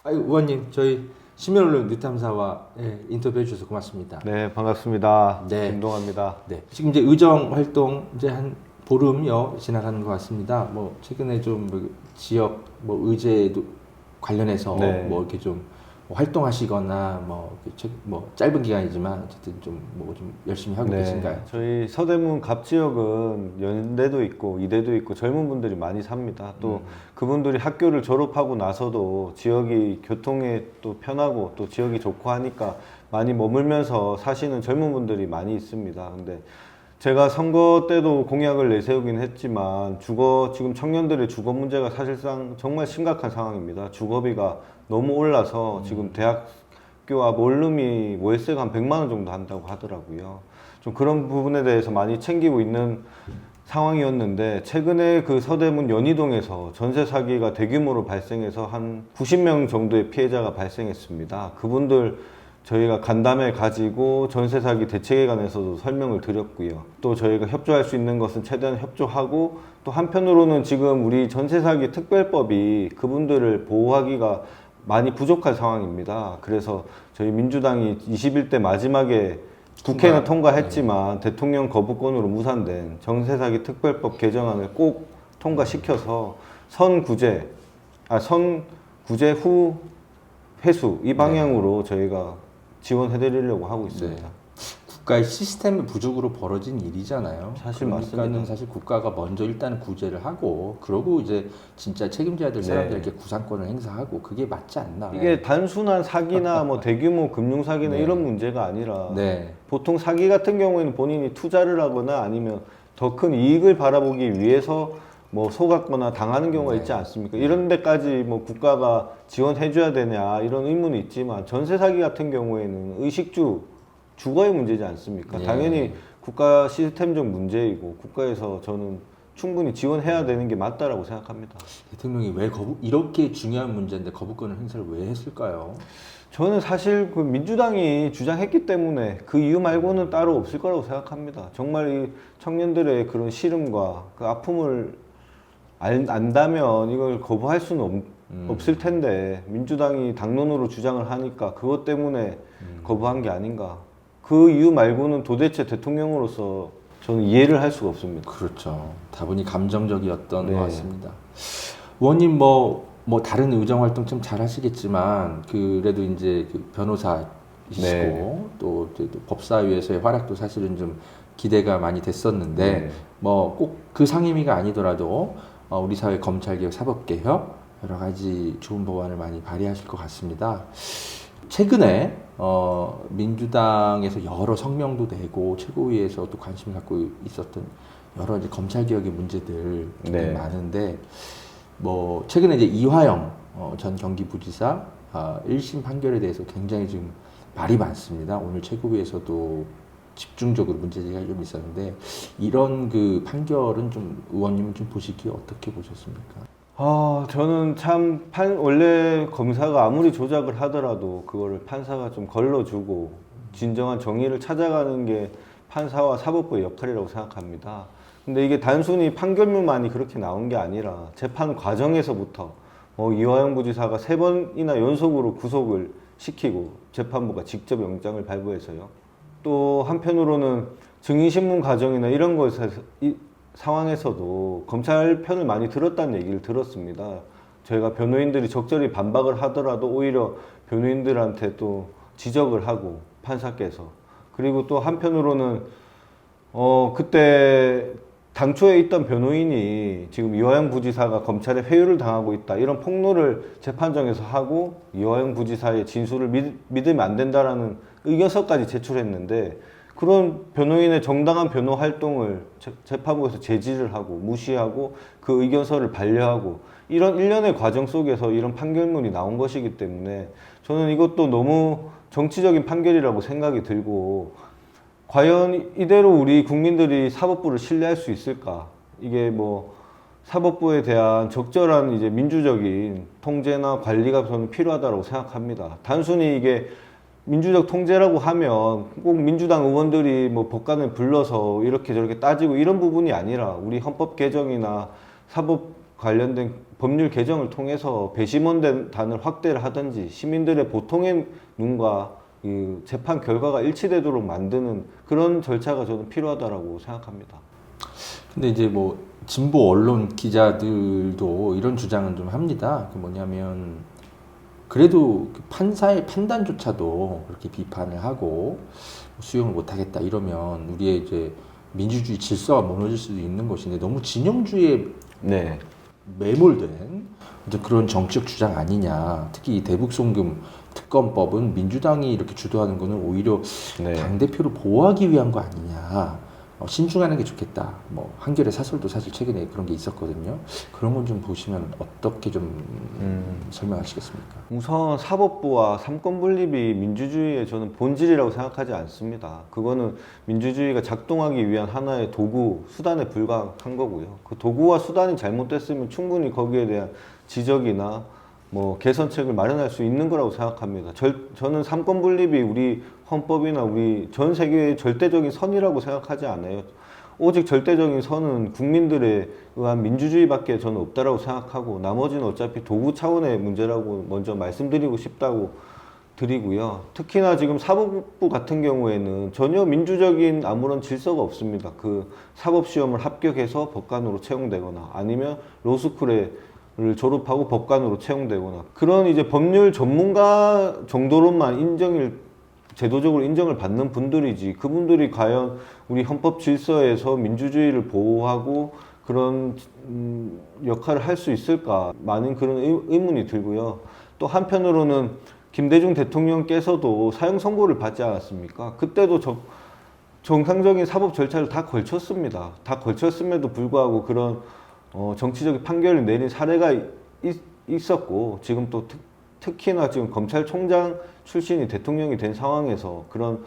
의원님, 저희 시민언론 뉴탐사와 인터뷰해 주셔서 고맙습니다. 네, 반갑습니다. 네. 김동환입니다. 네, 지금 이제 의정 활동 이제 한 보름여 지나가는 것 같습니다. 뭐 최근에 좀뭐 지역 뭐 의제도 관련해서 네. 뭐 이렇게 좀 활동하시거나 뭐 짧은 기간이지만 어쨌든 좀 뭐 좀 열심히 하고 계신가요? 저희 서대문 갑 지역은 연대도 있고 이대도 있고 젊은 분들이 많이 삽니다. 또 그분들이 학교를 졸업하고 나서도 지역이 교통에 또 편하고 또 지역이 좋고 하니까 많이 머물면서 사시는 젊은 분들이 많이 있습니다. 근데 제가 선거 때도 공약을 내세우긴 했지만 지금 청년들의 주거 문제가 사실상 정말 심각한 상황입니다. 주거비가 너무 올라서 지금 대학교 앞 원룸이 월세가 한 100만 원 정도 한다고 하더라고요. 좀 그런 부분에 대해서 많이 챙기고 있는 상황이었는데 최근에 그 서대문 연희동에서 전세 사기가 대규모로 발생해서 한 90명 정도의 피해자가 발생했습니다. 그분들 저희가 간담회 가지고 전세 사기 대책에 관해서도 설명을 드렸고요. 또 저희가 협조할 수 있는 것은 최대한 협조하고 또 한편으로는 지금 우리 전세 사기 특별법이 그분들을 보호하기가 많이 부족한 상황입니다. 그래서 저희 민주당이 21대 마지막에 국회는 통과했지만 대통령 거부권으로 무산된 전세 사기 특별법 개정안을 꼭 통과시켜서 선구제 후 회수 이 방향으로 저희가 지원해드리려고 하고 있습니다. 네. 국가의 시스템의 부족으로 벌어진 일이잖아요. 사실 그러니까는 맞습니다. 사실 국가가 먼저 일단 구제를 하고 그러고 이제 진짜 책임져야 될 사람들에게 구상권을 행사하고 그게 맞지 않나. 이게 단순한 사기나 뭐 대규모 금융 사기나 이런 문제가 아니라 보통 사기 같은 경우에는 본인이 투자를 하거나 아니면 더 큰 이익을 바라보기 위해서 뭐 속았거나 당하는 경우가 있지 않습니까? 이런 데까지 뭐 국가가 지원해줘야 되냐 이런 의문이 있지만 전세 사기 같은 경우에는 주거의 문제지 않습니까? 당연히 국가 시스템적 문제이고 국가에서 저는 충분히 지원해야 되는 게 맞다라고 생각합니다. 대통령이 왜 이렇게 중요한 문제인데 거부권을 행사를 왜 했을까요? 저는 사실 그 민주당이 주장했기 때문에 그 이유 말고는 따로 없을 거라고 생각합니다. 정말 이 청년들의 그런 시름과 그 아픔을 안다면 이걸 거부할 수는 없을 텐데 민주당이 당론으로 주장을 하니까 그것 때문에 거부한 게 아닌가. 그 이유 말고는 도대체 대통령으로서 저는 이해를 할 수가 없습니다. 그렇죠. 다분히 감정적이었던 네. 것 같습니다. 의원님 뭐 다른 의정 활동 좀 잘 하시겠지만 그래도 이제 그 변호사이시고 또 법사위에서의 활약도 사실은 좀 기대가 많이 됐었는데 뭐 꼭 그 상임위가 아니더라도 우리 사회 검찰개혁, 사법개혁 여러 가지 좋은 법안을 많이 발의하실 것 같습니다. 최근에 민주당에서 여러 성명도 내고 최고위에서도 관심을 갖고 있었던 여러 이제 검찰개혁의 문제들 많은데 뭐 최근에 이제 이화영 전 경기부지사 1심 판결에 대해서 굉장히 지금 말이 많습니다. 오늘 최고위에서도 집중적으로 문제제기가 좀 있었는데 이런 그 판결은 좀 의원님은 좀 보시기에 어떻게 보셨습니까? 저는 참 원래 검사가 아무리 조작을 하더라도 그거를 판사가 좀 걸러주고 진정한 정의를 찾아가는 게 판사와 사법부의 역할이라고 생각합니다. 근데 이게 단순히 판결문만이 그렇게 나온 게 아니라 재판 과정에서부터 이화영 부지사가 3번이나 연속으로 구속을 시키고 재판부가 직접 영장을 발부해서요. 또 한편으로는 증인신문 과정이나 이런 상황에서도 검찰 편을 많이 들었다는 얘기를 들었습니다. 저희가 변호인들이 적절히 반박을 하더라도 오히려 변호인들한테 또 지적을 하고 판사께서 그리고 또 한편으로는 그때 당초에 있던 변호인이 지금 이화영 부지사가 검찰에 회유를 당하고 있다 이런 폭로를 재판정에서 하고 이화영 부지사의 진술을 믿으면 안 된다라는 의견서까지 제출했는데 그런 변호인의 정당한 변호 활동을 재판부에서 제지를 하고 무시하고 그 의견서를 반려하고 이런 일련의 과정 속에서 이런 판결문이 나온 것이기 때문에 저는 이것도 너무 정치적인 판결이라고 생각이 들고 과연 이대로 우리 국민들이 사법부를 신뢰할 수 있을까? 이게 뭐 사법부에 대한 적절한 이제 민주적인 통제나 관리가 저는 필요하다고 생각합니다. 단순히 이게 민주적 통제라고 하면 꼭 민주당 의원들이 뭐 법관을 불러서 이렇게 저렇게 따지고 이런 부분이 아니라 우리 헌법 개정이나 사법 관련된 법률 개정을 통해서 배심원단을 확대를 하든지 시민들의 보통의 눈과 이 재판 결과가 일치되도록 만드는 그런 절차가 저는 필요하다라고 생각합니다. 근데 이제 뭐 진보 언론 기자들도 이런 주장은 좀 합니다. 그 뭐냐면 그래도 그 판사의 판단조차도 그렇게 비판을 하고 수용을 못하겠다 이러면 우리의 이제 민주주의 질서가 무너질 수도 있는 것인데 너무 진영주의에 네. 매몰된 이제 그런 정치적 주장 아니냐. 특히 이 대북송금 특검법은 민주당이 이렇게 주도하는 거는 오히려 네. 당대표를 보호하기 위한 거 아니냐. 신중하는 게 좋겠다. 뭐 한겨레 사설도 사실 최근에 그런 게 있었거든요. 그런 건 좀 보시면 어떻게 좀 설명하시겠습니까? 우선 사법부와 삼권 분립이 민주주의의 저는 본질이라고 생각하지 않습니다. 그거는 민주주의가 작동하기 위한 하나의 도구, 수단에 불과한 거고요. 그 도구와 수단이 잘못됐으면 충분히 거기에 대한 지적이나 뭐 개선책을 마련할 수 있는 거라고 생각합니다. 저는 삼권 분립이 우리 헌법이나 우리 전 세계의 절대적인 선이라고 생각하지 않아요. 오직 절대적인 선은 국민들에 의한 민주주의밖에 저는 없다라고 생각하고 나머지는 어차피 도구 차원의 문제라고 먼저 말씀드리고 싶다고 드리고요. 특히나 지금 사법부 같은 경우에는 전혀 민주적인 아무런 질서가 없습니다. 그 사법시험을 합격해서 법관으로 채용되거나 아니면 로스쿨에 를 졸업하고 법관으로 채용되거나 그런 이제 법률 전문가 정도로만 제도적으로 인정을 받는 분들이지 그분들이 과연 우리 헌법 질서에서 민주주의를 보호하고 그런 역할을 할 수 있을까 많은 그런 의문이 들고요. 또 한편으로는 김대중 대통령께서도 사형 선고를 받지 않았습니까? 그때도 정상적인 사법 절차를 다 걸쳤습니다. 다 걸쳤음에도 불구하고 그런 정치적인 판결을 내린 사례가 있었고 지금 또 특히나 지금 검찰총장 출신이 대통령이 된 상황에서 그런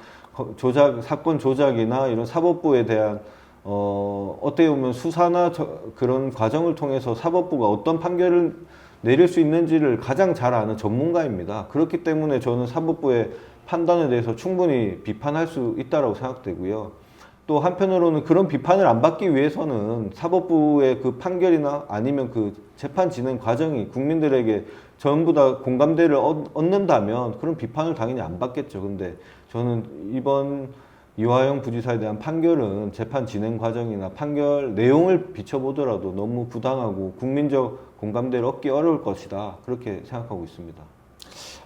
사건 조작이나 이런 사법부에 대한 어떻게 보면 수사나 그런 과정을 통해서 사법부가 어떤 판결을 내릴 수 있는지를 가장 잘 아는 전문가입니다. 그렇기 때문에 저는 사법부의 판단에 대해서 충분히 비판할 수 있다고 생각되고요. 또 한편으로는 그런 비판을 안 받기 위해서는 사법부의 그 판결이나 아니면 그 재판 진행 과정이 국민들에게 전부 다 공감대를 얻는다면 그런 비판을 당연히 안 받겠죠. 근데 저는 이번 이화영 부지사에 대한 판결은 재판 진행 과정이나 판결 내용을 비춰보더라도 너무 부당하고 국민적 공감대를 얻기 어려울 것이다. 그렇게 생각하고 있습니다.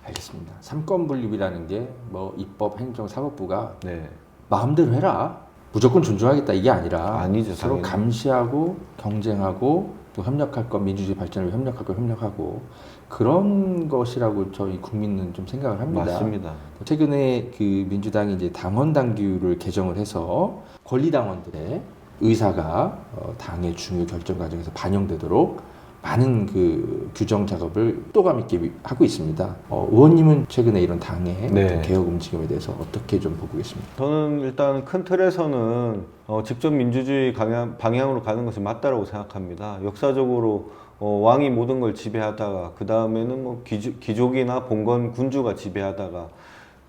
알겠습니다. 삼권 분립이라는 게 뭐 입법, 행정, 사법부가 네. 마음대로 해라. 무조건 존중하겠다 이게 아니라 아니죠, 서로 당연히. 감시하고 경쟁하고 또 협력할 것 민주주의 발전을 협력할 것 협력하고 그런 것이라고 저희 국민은 좀 생각을 합니다. 맞습니다. 최근에 그 민주당이 이제 당원 당규를 개정을 해서 권리당원들의 의사가 당의 중요 결정 과정에서 반영되도록 많은 그 규정 작업을 속도감 있게 하고 있습니다. 의원님은 최근에 이런 당의 네. 어떤 개혁 움직임에 대해서 어떻게 좀 보고 계십니까? 저는 일단 큰 틀에서는 직접 민주주의 방향으로 가는 것이 맞다라고 생각합니다. 역사적으로 왕이 모든 걸 지배하다가 그 다음에는 뭐 귀족이나 봉건 군주가 지배하다가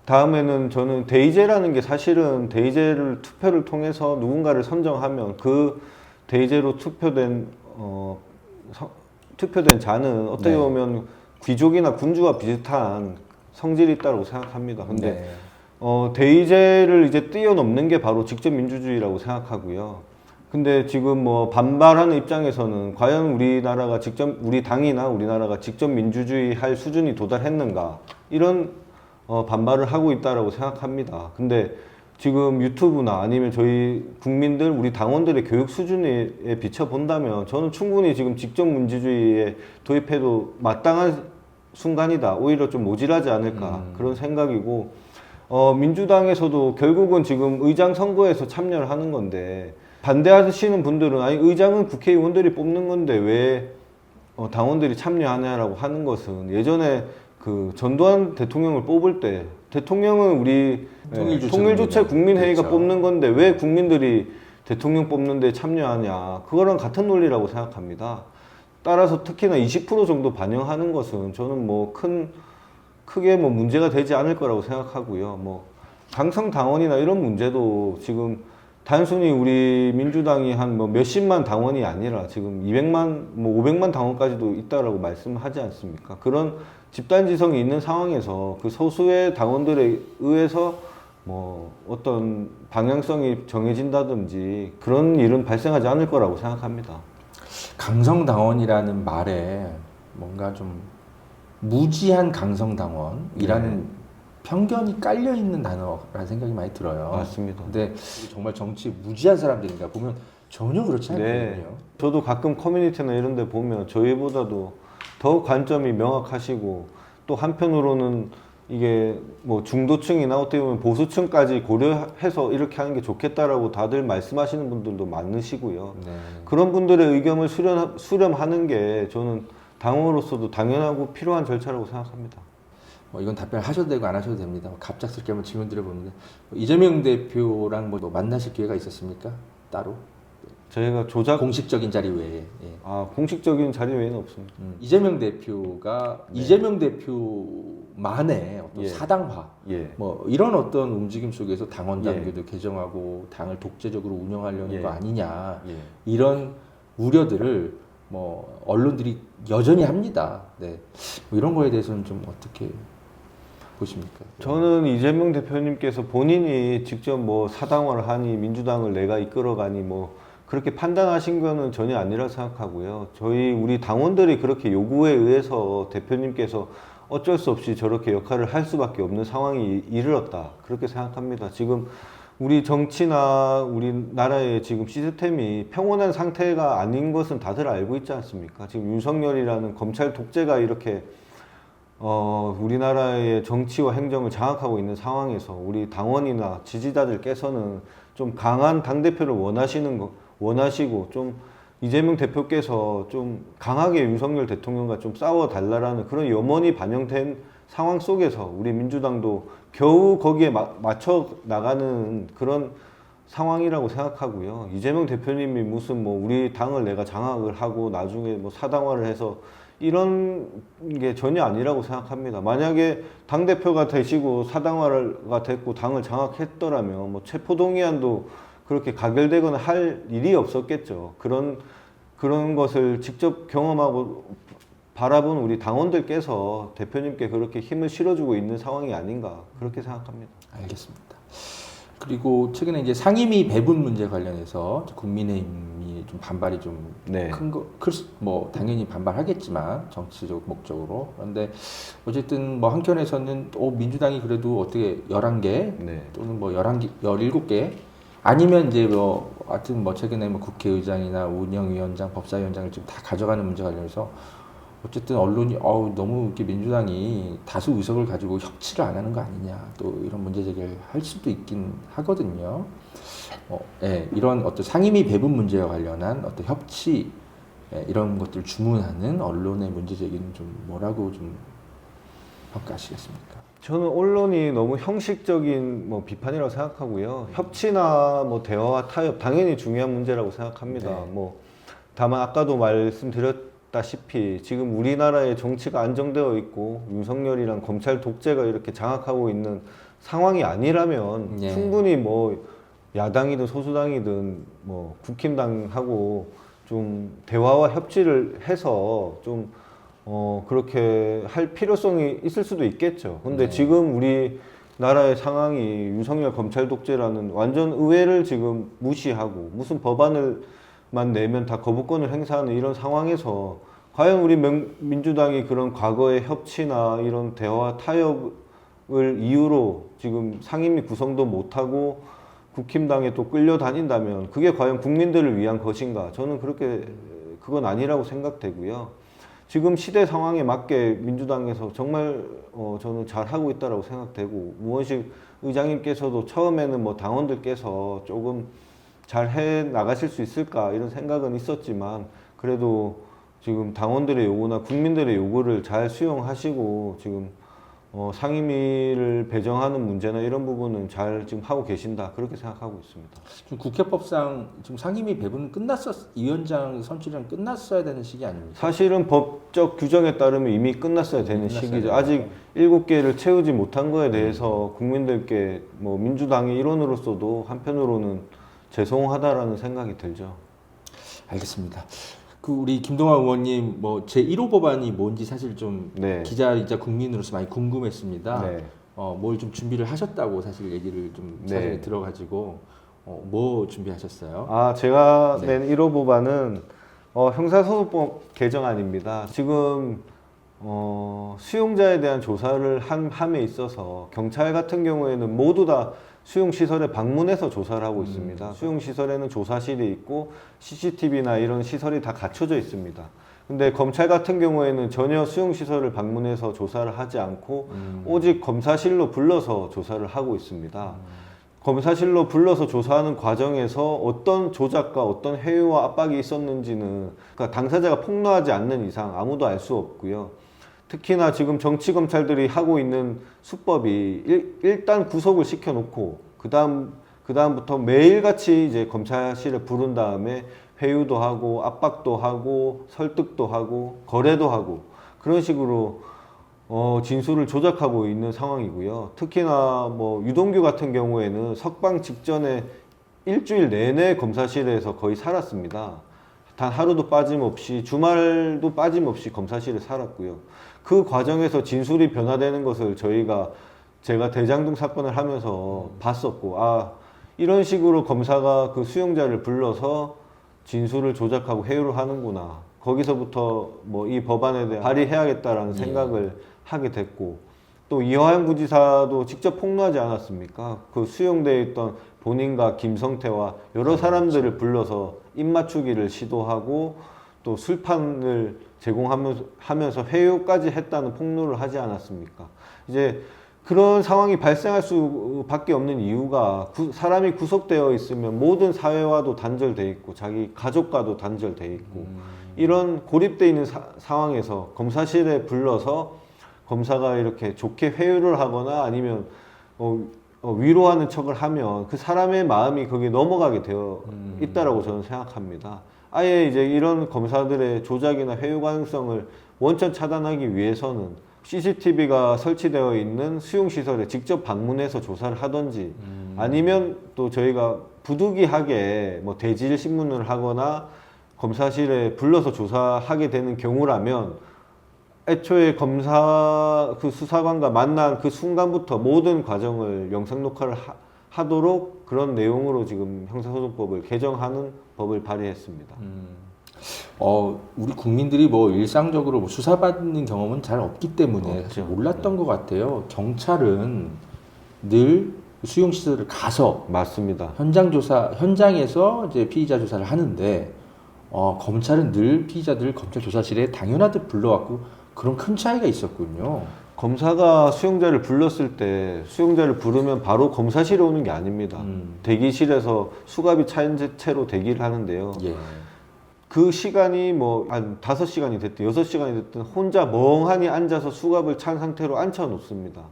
다음에는 저는 대의제라는 게 사실은 대의제를 투표를 통해서 누군가를 선정하면 그 대의제로 투표된 자는 어떻게 네. 보면 귀족이나 군주와 비슷한 성질이 있다고 생각합니다. 근데 네. 대의제를 이제 뛰어넘는 게 바로 직접 민주주의라고 생각하고요. 근데 지금 뭐 반발하는 입장에서는 과연 우리 당이나 우리나라가 직접 민주주의 할 수준이 도달했는가 이런 반발을 하고 있다라고 생각합니다. 근데 지금 유튜브나 아니면 저희 국민들, 우리 당원들의 교육 수준에 비춰본다면 저는 충분히 지금 직접 민주주의에 도입해도 마땅한 순간이다. 오히려 좀 모질하지 않을까 그런 생각이고 민주당에서도 결국은 지금 의장 선거에서 참여를 하는 건데 반대하시는 분들은 아니 의장은 국회의원들이 뽑는 건데 왜 당원들이 참여하냐라고 하는 것은 예전에 그 전두환 대통령을 뽑을 때 대통령은 우리 통일주체 국민회의가 그렇죠. 뽑는 건데 왜 국민들이 대통령 뽑는데 참여하냐 그거랑 같은 논리라고 생각합니다. 따라서 특히나 20% 정도 반영하는 것은 저는 뭐 크게 뭐 문제가 되지 않을 거라고 생각하고요. 뭐 강성 당원이나 이런 문제도 지금 단순히 우리 민주당이 한 뭐 몇십만 당원이 아니라 지금 200만, 뭐 500만 당원까지도 있다라고 말씀하지 않습니까? 그런 집단지성이 있는 상황에서 그 소수의 당원들에 의해서 뭐 어떤 방향성이 정해진다든지 그런 일은 발생하지 않을 거라고 생각합니다. 강성당원이라는 말에 뭔가 좀 무지한 강성당원이라는 편견이 깔려 있는 단어라는 생각이 많이 들어요. 맞습니다. 근데 정말 정치 무지한 사람들인가 보면 전혀 그렇지 않거든요. 네. 저도 가끔 커뮤니티나 이런 데 보면 저희보다도 더 관점이 명확하시고 또 한편으로는 이게 뭐 중도층이나 어떻게 보면 보수층까지 고려해서 이렇게 하는 게 좋겠다라고 다들 말씀하시는 분들도 많으시고요. 네. 그런 분들의 의견을 수렴하는 게 저는 당원으로서도 당연하고 필요한 절차라고 생각합니다. 뭐 이건 답변을 하셔도 되고 안 하셔도 됩니다. 갑작스럽게 한번 질문 드려보는데 이재명 대표랑 뭐 만나실 기회가 있었습니까? 따로? 저희가 공식적인 자리 외에. 예. 공식적인 자리 외에는 없습니다. 이재명 대표가 이재명 대표만의 어떤 예. 사당화, 예. 뭐 이런 어떤 움직임 속에서 당원 당규도 개정하고 당을 독재적으로 운영하려는 거 아니냐 이런 우려들을 뭐 언론들이 여전히 합니다. 네. 뭐 이런 거에 대해서는 좀 어떻게 보십니까? 저는 이재명 대표님께서 본인이 직접 뭐 사당화를 하니 민주당을 내가 이끌어가니 뭐 그렇게 판단하신 거는 전혀 아니라 생각하고요. 우리 당원들이 그렇게 요구에 의해서 대표님께서 어쩔 수 없이 저렇게 역할을 할 수밖에 없는 상황이 이르렀다. 그렇게 생각합니다. 지금 우리 정치나 우리나라의 지금 시스템이 평온한 상태가 아닌 것은 다들 알고 있지 않습니까? 지금 윤석열이라는 검찰 독재가 이렇게 우리나라의 정치와 행정을 장악하고 있는 상황에서 우리 당원이나 지지자들께서는 좀 강한 당대표를 원하시고 좀 이재명 대표께서 좀 강하게 윤석열 대통령과 좀 싸워달라라는 그런 염원이 반영된 상황 속에서 우리 민주당도 겨우 거기에 맞춰 나가는 그런 상황이라고 생각하고요. 이재명 대표님이 무슨 뭐 우리 당을 내가 장악을 하고 나중에 뭐 사당화를 해서 이런 게 전혀 아니라고 생각합니다. 만약에 당대표가 되시고 사당화가 됐고 당을 장악했더라면 뭐 체포동의안도 그렇게 가결되거나 할 일이 없었겠죠. 그런 것을 직접 경험하고 바라본 우리 당원들께서 대표님께 그렇게 힘을 실어주고 있는 상황이 아닌가 그렇게 생각합니다. 알겠습니다. 그리고 최근에 이제 상임위 배분 문제 관련해서 국민의힘이 좀 반발이 좀 큰 거, 뭐 당연히 반발하겠지만 정치적 목적으로. 그런데 어쨌든 뭐 한켠에서는 민주당이 그래도 어떻게 11개 또는 뭐 11개, 17개 아니면 이제 뭐 하여튼 뭐 최근에 뭐 국회의장이나 운영위원장, 법사위원장을 좀 다 가져가는 문제 관련해서 어쨌든 언론이 너무 이렇게 민주당이 다수 의석을 가지고 협치를 안 하는 거 아니냐 또 이런 문제 제기를 할 수도 있긴 하거든요. 이런 어떤 상임위 배분 문제와 관련한 어떤 협치 이런 것들 주문하는 언론의 문제 제기는 좀 뭐라고 좀 평가하시겠습니까? 저는 언론이 너무 형식적인 뭐 비판이라고 생각하고요. 협치나 뭐 대화와 타협 당연히 중요한 문제라고 생각합니다. 뭐 다만 아까도 말씀드렸다시피 지금 우리나라의 정치가 안정되어 있고 윤석열이랑 검찰 독재가 이렇게 장악하고 있는 상황이 아니라면 충분히 뭐 야당이든 소수당이든 뭐 국힘당하고 좀 대화와 협치를 해서 좀 그렇게 할 필요성이 있을 수도 있겠죠. 근데 지금 우리나라의 상황이 윤석열 검찰 독재라는 완전 의회를 지금 무시하고 무슨 법안을만 내면 다 거부권을 행사하는 이런 상황에서 과연 우리 민주당이 그런 과거의 협치나 이런 대화 타협을 이유로 지금 상임위 구성도 못하고 국힘당에 또 끌려다닌다면 그게 과연 국민들을 위한 것인가? 저는 그건 아니라고 생각되고요. 지금 시대 상황에 맞게 민주당에서 정말 저는 잘하고 있다고 생각되고 우원식 의장님께서도 처음에는 뭐 당원들께서 조금 잘 해 나가실 수 있을까 이런 생각은 있었지만 그래도 지금 당원들의 요구나 국민들의 요구를 잘 수용하시고 지금 상임위를 배정하는 문제나 이런 부분은 잘 지금 하고 계신다 그렇게 생각하고 있습니다. 지금 국회법상 지금 상임위 배분은 위원장 선출은 끝났어야 되는 시기 아닙니까? 사실은 법적 규정에 따르면 이미 끝났어야 되는 시기죠. 아직 7개를 채우지 못한 거에 대해서 국민들께 뭐 민주당의 일원으로서도 한편으로는 죄송하다라는 생각이 들죠. 알겠습니다. 그 우리 김동완 의원님 뭐 제 1호 법안이 뭔지 사실 좀 네. 기자이자 국민으로서 많이 궁금했습니다. 네. 뭘 좀 준비를 하셨다고 사실 얘기를 좀 네. 사전에 들어가지고 뭐 준비하셨어요? 아, 제가 네. 낸 1호 법안은 형사소송법 개정안입니다. 지금 수용자에 대한 조사를 함에 있어서 경찰 같은 경우에는 모두 다 수용시설에 방문해서 조사를 하고 있습니다. 수용시설에는 조사실이 있고 CCTV나 이런 시설이 다 갖춰져 있습니다. 근데 검찰 같은 경우에는 전혀 수용시설을 방문해서 조사를 하지 않고 오직 검사실로 불러서 조사를 하고 있습니다. 검사실로 불러서 조사하는 과정에서 어떤 조작과 어떤 회유와 압박이 있었는지는 그러니까 당사자가 폭로하지 않는 이상 아무도 알 수 없고요. 특히나 지금 정치검찰들이 하고 있는 수법이 일단 구속을 시켜놓고 그다음부터 매일같이 이제 검찰실에 부른 다음에 회유도 하고 압박도 하고 설득도 하고 거래도 하고 그런 식으로 진술을 조작하고 있는 상황이고요. 특히나 뭐 유동규 같은 경우에는 석방 직전에 일주일 내내 검사실에서 거의 살았습니다. 단 하루도 빠짐없이 주말도 빠짐없이 검사실에 살았고요. 그 과정에서 진술이 변화되는 것을 제가 대장동 사건을 하면서 봤었고, 이런 식으로 검사가 그 수용자를 불러서 진술을 조작하고 회유를 하는구나. 거기서부터 뭐 이 법안에 대해 발의해야겠다라는 생각을 하게 됐고, 또 이화영 부지사도 직접 폭로하지 않았습니까? 그 수용되어 있던 본인과 김성태와 여러 사람들을 불러서 입맞추기를 시도하고 또 술판을 제공하면서 회유까지 했다는 폭로를 하지 않았습니까? 이제 그런 상황이 발생할 수밖에 없는 이유가 사람이 구속되어 있으면 모든 사회와도 단절돼 있고 자기 가족과도 단절돼 있고 이런 고립돼 있는 상황에서 검사실에 불러서 검사가 이렇게 좋게 회유를 하거나 아니면 위로하는 척을 하면 그 사람의 마음이 거기에 넘어가게 되어 있다라고 저는 생각합니다. 아예 이제 이런 검사들의 조작이나 회유 가능성을 원천 차단하기 위해서는 CCTV가 설치되어 있는 수용시설에 직접 방문해서 조사를 하든지 아니면 또 저희가 부득이하게 뭐 대질 신문을 하거나 검사실에 불러서 조사하게 되는 경우라면 애초에 그 수사관과 만난 그 순간부터 모든 과정을 영상 녹화를 하도록 그런 내용으로 지금 형사소송법을 개정하는 법을 발의했습니다. 우리 국민들이 뭐 일상적으로 뭐 수사받는 경험은 잘 없기 때문에 사실 몰랐던 것 같아요. 경찰은 늘 수용시설을 가서 맞습니다. 현장에서 이제 피의자 조사를 하는데 검찰은 늘 피의자들 검찰 조사실에 당연하듯 불러왔고 그런 큰 차이가 있었군요. 검사가 수용자를 불렀을 때 수용자를 부르면 바로 검사실에 오는 게 아닙니다. 대기실에서 수갑이 차인 채로 대기를 하는데요. 예. 그 시간이 뭐 한 5시간이 됐든 6시간이 됐든 혼자 멍하니 앉아서 수갑을 찬 상태로 앉혀 놓습니다.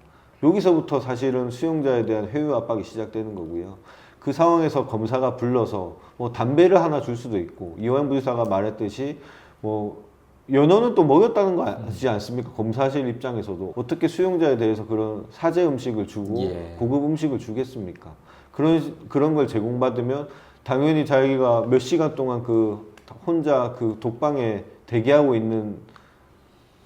여기서부터 사실은 수용자에 대한 회유 압박이 시작되는 거고요. 그 상황에서 검사가 불러서 뭐 담배를 하나 줄 수도 있고 이화영 부지사가 말했듯이 뭐 연어는 또 먹였다는 거 아시지 않습니까? 검사실 입장에서도 어떻게 수용자에 대해서 그런 사제 음식을 주고 고급 음식을 주겠습니까? 그런 걸 제공받으면 당연히 자기가 몇 시간 동안 혼자 그 독방에 대기하고 있는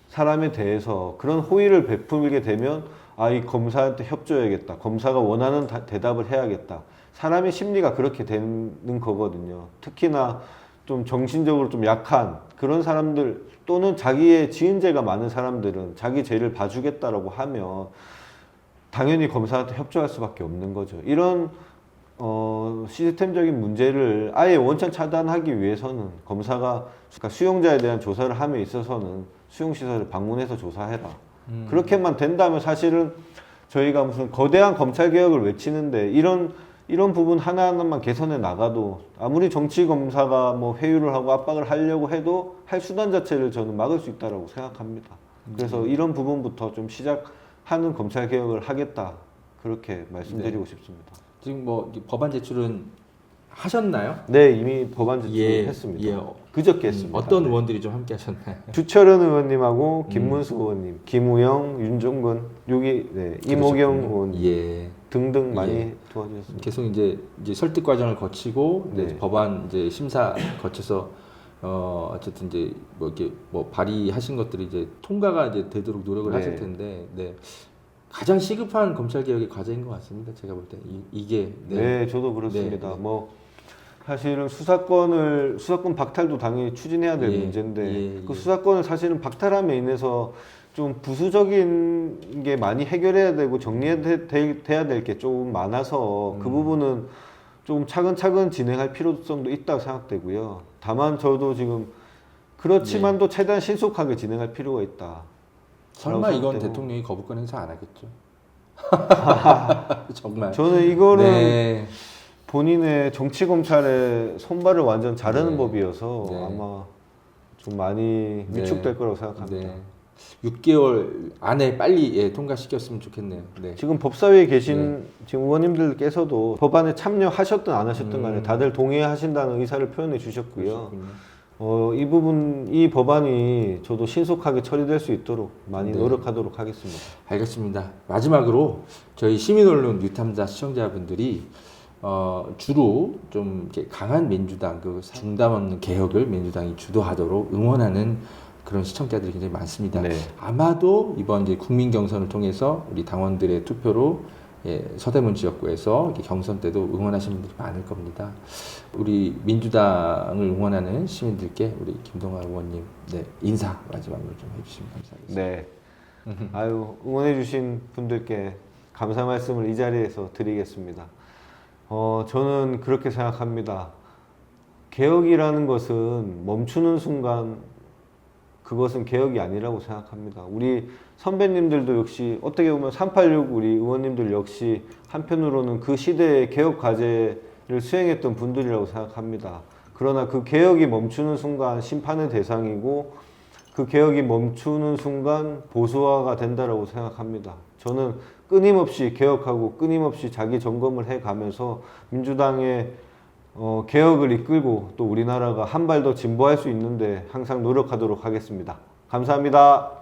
사람에 대해서 그런 호의를 베풀게 되면 이 검사한테 협조해야겠다. 검사가 원하는 대답을 해야겠다. 사람의 심리가 그렇게 되는 거거든요. 특히나 좀 정신적으로 좀 약한 그런 사람들 또는 자기의 지은 죄가 많은 사람들은 자기 죄를 봐주겠다라고 하면 당연히 검사한테 협조할 수밖에 없는 거죠. 이런 시스템적인 문제를 아예 원천 차단하기 위해서는 검사가 그러니까 수용자에 대한 조사를 함에 있어서는 수용시설을 방문해서 조사해라. 그렇게만 된다면 사실은 저희가 무슨 거대한 검찰개혁을 외치는데 이런 부분 하나하나만 개선해 나가도 아무리 정치검사가 뭐 회유를 하고 압박을 하려고 해도 할 수단 자체를 저는 막을 수 있다고 생각합니다. 그래서 이런 부분부터 좀 시작하는 검찰개혁을 하겠다. 그렇게 말씀드리고 싶습니다. 지금 뭐 법안 제출은 하셨나요? 네, 이미 법안 제출했습니다. 그저께 했습니다. 어떤 의원들이 좀 함께 하셨나요? 주철현 의원님하고 김문수 의원님, 김우영, 윤종근, 이모경 의원님. 등등 많이 예. 도와주셨습니다. 계속 이제 설득 과정을 거치고 이제 네. 법안 이제 심사 거쳐서 어쨌든 이제 뭐 이렇게 뭐 발의하신 것들이 이제 통과가 이제 되도록 노력을 네. 하실 텐데, 네. 가장 시급한 검찰 개혁의 과제인 것 같습니다. 제가 볼 때 이게 네. 저도 그렇습니다. 네. 뭐 사실은 수사권 박탈도 당연히 추진해야 될 예, 문제인데 예, 그 예. 수사권을 사실은 박탈함에 인해서 좀 부수적인 게 많이 해결해야 되고 돼야 될 게 좀 많아서 그 부분은 좀 차근차근 진행할 필요성도 있다고 생각되고요. 다만 저도 지금 그렇지만도 최대한 신속하게 진행할 필요가 있다. 설마 이건 생각되고. 대통령이 거부권 행사 안 하겠죠? 정말. 저는 이거는 네. 본인의 정치 검찰의 손발을 완전 자르는 네. 법이어서 네. 아마 좀 많이 위축될 네. 거라고 생각합니다. 네. 6개월 안에 빨리 예, 통과시켰으면 좋겠네요. 네. 지금 법사위에 계신 지금 의원님들께서도 법안에 참여하셨든 안 하셨든 간에 다들 동의하신다는 의사를 표현해 주셨고요. 그렇군요. 이 부분, 이 법안이 저도 신속하게 처리될 수 있도록 많이 네. 노력하도록 하겠습니다. 알겠습니다. 마지막으로 저희 시민언론 뉴탐사 시청자분들이 주로 좀 이렇게 강한 민주당 그 중담 없는 개혁을 민주당이 주도하도록 응원하는 그런 시청자들이 굉장히 많습니다. 네. 아마도 이번 이제 국민 경선을 통해서 우리 당원들의 투표로 예, 서대문 지역구에서 이렇게 경선 때도 응원하시는 분들이 많을 겁니다. 우리 민주당을 응원하는 시민들께 우리 김동완 의원님 네, 인사 마지막으로 좀 해주시면 감사하겠습니다. 네. 아유, 응원해주신 분들께 감사 말씀을 이 자리에서 드리겠습니다. 저는 그렇게 생각합니다. 개혁이라는 것은 멈추는 순간 그것은 개혁이 아니라고 생각합니다. 우리 선배님들도 역시 어떻게 보면 386 우리 의원님들 역시 한편으로는 그 시대의 개혁 과제를 수행했던 분들이라고 생각합니다. 그러나 그 개혁이 멈추는 순간 심판의 대상이고 그 개혁이 멈추는 순간 보수화가 된다라고 생각합니다. 저는 끊임없이 개혁하고 끊임없이 자기 점검을 해가면서 민주당의 개혁을 이끌고 또 우리나라가 한 발 더 진보할 수 있는데 항상 노력하도록 하겠습니다. 감사합니다.